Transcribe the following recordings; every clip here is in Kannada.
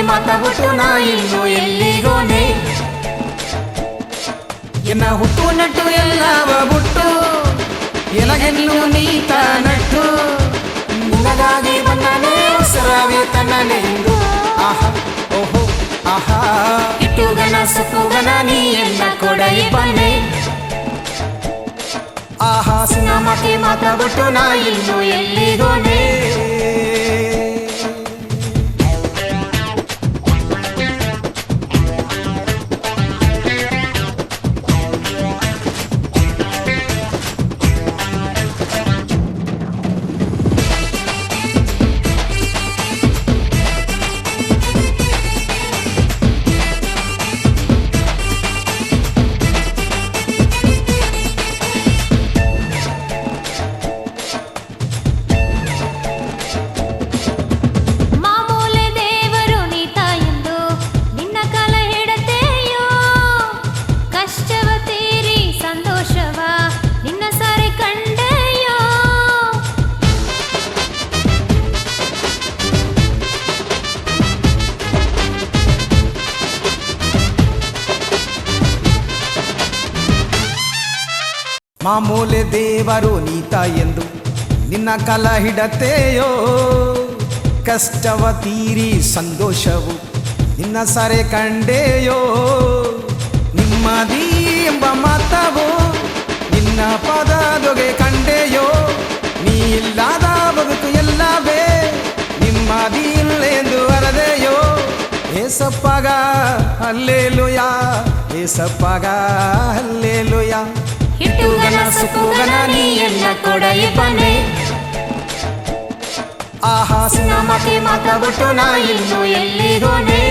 ಮಾತಾಬಿಟ್ಟು ನಾ ಇನ್ನು ಎಲ್ಲಿಗೋನೆ ಎನ್ನ ಹುಟ್ಟು ನಟ್ಟು ಎಲ್ಲವ ಬಿಟ್ಟು ಎಲಗೆಲ್ಲು ನೀತ ನಟ್ಟು ನಿನಗಾಗಿ ಬಂದನೆ ಉಸಿರಾವೆ ತನ್ನನೆಂದು ಆಹಾ ಓಹೋ ಆಹಾ ಇಟ್ಟುಗನ ಸುತ್ತುಗನ ನೀ ಎಲ್ಲ ಕೊಡೈ ಬನ್ನೆ ಆಹಾ ಸಿನಮಾಕೆ ಮಾತಾಬಿಟ್ಟು ನಾ ಇನ್ನು ಎಲ್ಲಿಗೋನೆ ಮಾಮೂಲೆ ದೇವರು ನೀತ ಎಂದು ನಿನ್ನ ಕಲ ಹಿಡತೆಯೋ ಕಷ್ಟವ ತೀರಿ ಸಂತೋಷವು ನಿನ್ನ ಸರೆ ಕಂಡೆಯೋ ನಿಮ್ಮದಿ ಎಂಬ ಮಾತವು ನಿನ್ನ ಪದದೊಗೆ ಕಂಡೆಯೋ ನೀ ಇಲ್ಲದ ಬದುಕು ಎಲ್ಲವೇ ನಿಮ್ಮದಿ ಇಲ್ಲೆಂದು ಅರದೆಯೋ ಏಸಪ್ಪಗ ಹಲ್ಲೆಲೂಯಾ ಏಸಪ್ಪಗ ಹಲ್ಲೆಲೂಯಾ ಇಟ್ಟುಗನ ಸುತ್ತುಗನ ನೀ ಎಲ್ಲ ಕೊಡೈ ಬನ್ನೆ ಆಹಾ ಸಿನಮಾಕೆ ಮಾತಾಬಿಟ್ಟು ನಾ ಇನ್ನು ಎಲ್ಲಿಗೋನೆ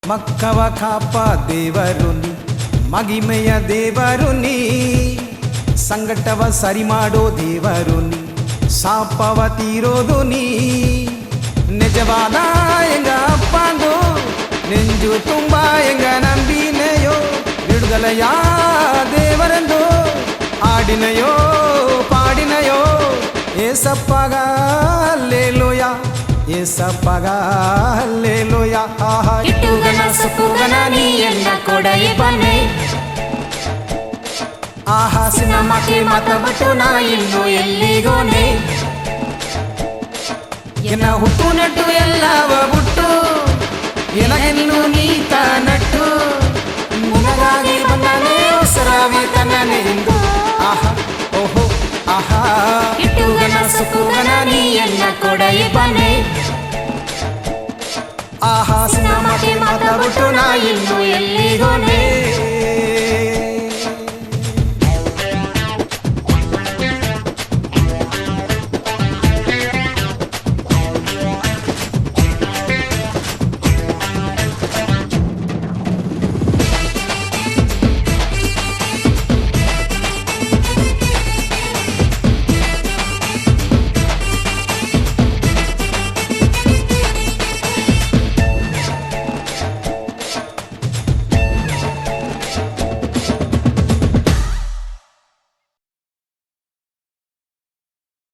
ಮಕ್ಕವ ಕಾಪ ದೇವರು ನೀ ಮಗಿಮೆಯ ದೇವರು ನೀ ಸಂಕಟವ ಸರಿ ಮಾಡೋ ದೇವರು ನೀ ಶಾಪವ ತೀರೋದು ನೀ ನಿಜವಾದ ಎಂಗ ಅಪ್ಪಂದು ನೆಂಜು ತುಂಬ ಎಂಗ ನಂಬಿನೆಯೋ ಬಿಡುಗಲೆಯ ದೇವರೆಂದು ಆಡಿನಯೋ ಪಾಡಿನಯೋ ಏಸಪ್ಪಗ ಹಲ್ಲೆಲೂಯಾ ಏಸಪ್ಪಗ ಹಲ್ಲೆಲೂಯಾ ಆಹಾ ಇಟ್ಟುಗನ ಸುತ್ತುಗನ ನೀ ಎಲ್ಲ ಕೊಡೈ ಬನ್ನೆ ಆಹಾ ಸಿನಮಾಕೆ ಮಾತಾಬಿಟ್ಟು ನಾ ಇನ್ನು ಎಲ್ಲಿಗೋನೆ ಎನ್ನ ಹುಟ್ಟು ನಟ್ಟು ಎಲ್ಲವ ಬಿಟ್ಟು ಎಲಗೆಲ್ಲು ನೀತ ನಟ್ಟು ನಿನಗಾಗಿ ಬಂದನೆ ಉಸಿರಾವೆ ತನ್ನನೆಂದು ಆಹಾ ಓಹೋ ಆಹಾ ಇಟ್ಟುಗನ ಸುತ್ತುಗನ ನೀ ಎಲ್ಲ ಕೊಡೈ ಬನ್ನೆ ಆಹಾ ಸಿನಮಾಕೆ ಮಾತಾಬಿಟ್ಟು ನಾ ಇನ್ನು ಎಲ್ಲಿಗೋನೆ